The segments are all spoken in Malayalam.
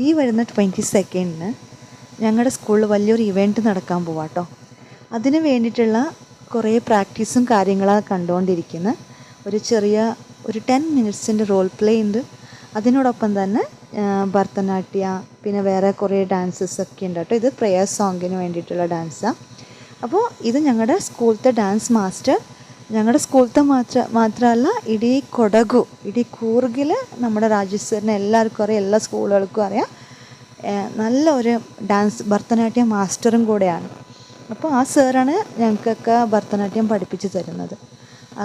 ഈ വരുന്ന 22nd ഞങ്ങളുടെ സ്കൂളിൽ വലിയൊരു ഇവൻറ്റ് നടക്കാൻ പോവാം കേട്ടോ. അതിന് വേണ്ടിയിട്ടുള്ള കുറേ പ്രാക്ടീസും കാര്യങ്ങളാണ് കണ്ടുകൊണ്ടിരിക്കുന്നത്. ഒരു 10 മിനിറ്റ്സിൻ്റെ റോൾ പ്ലേ ഉണ്ട്. അതിനോടൊപ്പം തന്നെ ഭരതനാട്യ, പിന്നെ വേറെ കുറേ ഡാൻസസ് ഒക്കെ ഉണ്ട് കേട്ടോ. ഇത് പ്രേയർ സോങ്ങിന് വേണ്ടിയിട്ടുള്ള ഡാൻസാണ്. അപ്പോൾ ഇത് ഞങ്ങളുടെ സ്കൂളത്തെ ഡാൻസ് മാസ്റ്റർ, ഞങ്ങളുടെ സ്കൂളത്തെ മാത്രമല്ല ഇടീ കൂർഗിൽ നമ്മുടെ രാജേഷ് സാറിനെ എല്ലാവർക്കും അറിയാം, എല്ലാ സ്കൂളുകൾക്കും അറിയാം. നല്ല ഒരു ഭരതനാട്യം മാസ്റ്ററും കൂടെയാണ്. അപ്പോൾ ആ സാറാണ് ഞങ്ങൾക്കൊക്കെ ഭരതനാട്യം പഠിപ്പിച്ച് തരുന്നത്.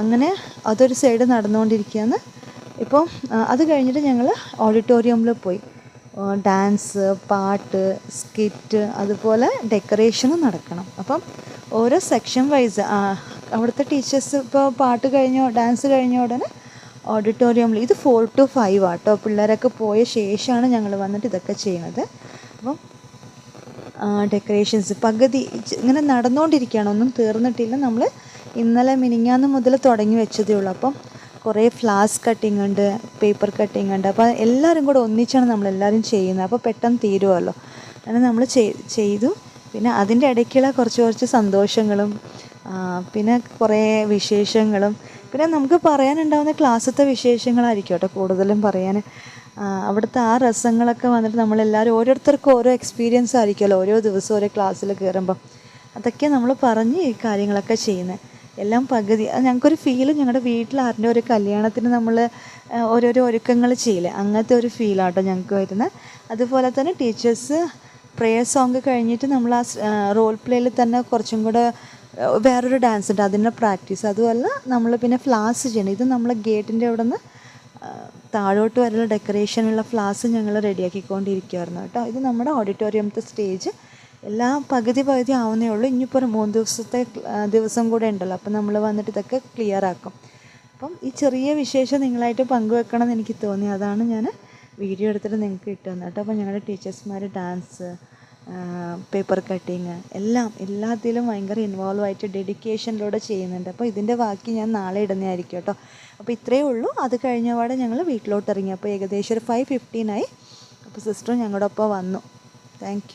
അങ്ങനെ അതൊരു സൈഡ് നടന്നുകൊണ്ടിരിക്കുകയാണ്. ഇപ്പോൾ അത് കഴിഞ്ഞിട്ട് ഞങ്ങൾ ഓഡിറ്റോറിയമിൽ പോയി ഡാൻസ്, പാട്ട്, സ്കിറ്റ്, അതുപോലെ ഡെക്കറേഷനും നടക്കണം. അപ്പം ഓരോ സെക്ഷൻ വൈസ് അവിടുത്തെ ടീച്ചേഴ്സ് ഇപ്പോൾ പാട്ട് കഴിഞ്ഞോ ഡാൻസ് കഴിഞ്ഞ ഉടനെ ഓഡിറ്റോറിയമിൽ ഇത് 4 to 5 ആട്ടോ. പിള്ളേരൊക്കെ പോയ ശേഷമാണ് ഞങ്ങൾ വന്നിട്ട് ഇതൊക്കെ ചെയ്യണത്. അപ്പം ഡെക്കറേഷൻസ് പകുതി ഇങ്ങനെ നടന്നുകൊണ്ടിരിക്കുകയാണ്, ഒന്നും തീർന്നിട്ടില്ല. നമ്മൾ ഇന്നലെ മിനിങ്ങാന്ന് മുതൽ തുടങ്ങി വെച്ചതേ ഉള്ളൂ. അപ്പം കുറേ ഫ്ലാസ് കട്ടിങ് ഉണ്ട്, പേപ്പർ കട്ടിങ് ഉണ്ട്. അപ്പോൾ എല്ലാവരും കൂടെ ഒന്നിച്ചാണ് നമ്മളെല്ലാവരും ചെയ്യുന്നത്. അപ്പോൾ പെട്ടെന്ന് തീരുമല്ലോ. അങ്ങനെ നമ്മൾ ചെയ്തു. പിന്നെ അതിൻ്റെ ഇടയ്ക്കുള്ള കുറച്ച് സന്തോഷങ്ങളും പിന്നെ കുറേ വിശേഷങ്ങളും, പിന്നെ നമുക്ക് പറയാനുണ്ടാകുന്ന ക്ലാസ്സിലത്തെ വിശേഷങ്ങളായിരിക്കും കേട്ടോ കൂടുതലും പറയാൻ. അവിടുത്തെ ആ രസങ്ങളൊക്കെ വന്നിട്ട് നമ്മളെല്ലാവരും ഓരോരുത്തർക്കും ഓരോ എക്സ്പീരിയൻസ് ആയിരിക്കുമല്ലോ ഓരോ ദിവസവും ഓരോ ക്ലാസ്സിൽ കയറുമ്പം. അതൊക്കെ നമ്മൾ പറഞ്ഞ് ഈ കാര്യങ്ങളൊക്കെ ചെയ്യുന്നത്. എല്ലാം പകുതി ഞങ്ങൾക്കൊരു ഫീൽ ഞങ്ങളുടെ വീട്ടിൽ ആരുടെ ഒരു കല്യാണത്തിന് നമ്മൾ ഓരോരോ ഒരുക്കങ്ങൾ ചെയ്യില്ലേ, അങ്ങനത്തെ ഒരു ഫീലാട്ടോ ഞങ്ങൾക്ക് വരുന്നത്. അതുപോലെ തന്നെ ടീച്ചേഴ്സ് പ്രേയർ സോങ് കഴിഞ്ഞിട്ട് നമ്മൾ ആ റോൾ പ്ലേയിൽ തന്നെ കുറച്ചും കൂടെ വേറൊരു ഡാൻസ് ഉണ്ട്, അതിൻ്റെ പ്രാക്ടീസ്. അതുമല്ല നമ്മൾ പിന്നെ ഫ്ലാസ് ചെയ്യണം. ഇത് നമ്മൾ ഗേറ്റിൻ്റെ അവിടെ നിന്ന് താഴോട്ട് വരെയുള്ള ഡെക്കറേഷനുള്ള ഫ്ലാസ് ഞങ്ങൾ റെഡിയാക്കിക്കൊണ്ടിരിക്കുമായിരുന്നു കേട്ടോ. ഇത് നമ്മുടെ ഓഡിറ്റോറിയത്തെ സ്റ്റേജ്. എല്ലാം പകുതി ആവുന്നേ ഉള്ളൂ. ഇനിയിപ്പോൾ ഒരു 3 ദിവസം കൂടെ ഉണ്ടല്ലോ. അപ്പം നമ്മൾ വന്നിട്ട് ഇതൊക്കെ ക്ലിയർ ആക്കും. അപ്പം ഈ ചെറിയ വിശേഷം നിങ്ങളായിട്ട് പങ്കുവെക്കണം എന്ന് എനിക്ക് തോന്നി. അതാണ് ഞാൻ വീഡിയോ എടുത്തിട്ട് നിങ്ങൾക്ക് ഇട്ടുതന്നത് കേട്ടോ. അപ്പോൾ ഞങ്ങളുടെ ടീച്ചേഴ്സ്മാർ ഡാൻസ്, പേപ്പർ കട്ടിങ് എല്ലാത്തിലും ഭയങ്കര ഇൻവോൾവ് ആയിട്ട് ഡെഡിക്കേഷനിലൂടെ ചെയ്യുന്നുണ്ട്. അപ്പോൾ ഇതിൻ്റെ ബാക്കി ഞാൻ നാളെ ഇടുന്നതായിരിക്കും കേട്ടോ. അപ്പോൾ ഇത്രയേ ഉള്ളൂ. അത് കഴിഞ്ഞപാടെ ഞങ്ങൾ വീട്ടിലോട്ട് ഇറങ്ങി. അപ്പോൾ ഏകദേശം ഒരു 5:15 ആയി. അപ്പോൾ സിസ്റ്റർ ഞങ്ങളുടെ ഒപ്പം വന്നു. Thank you.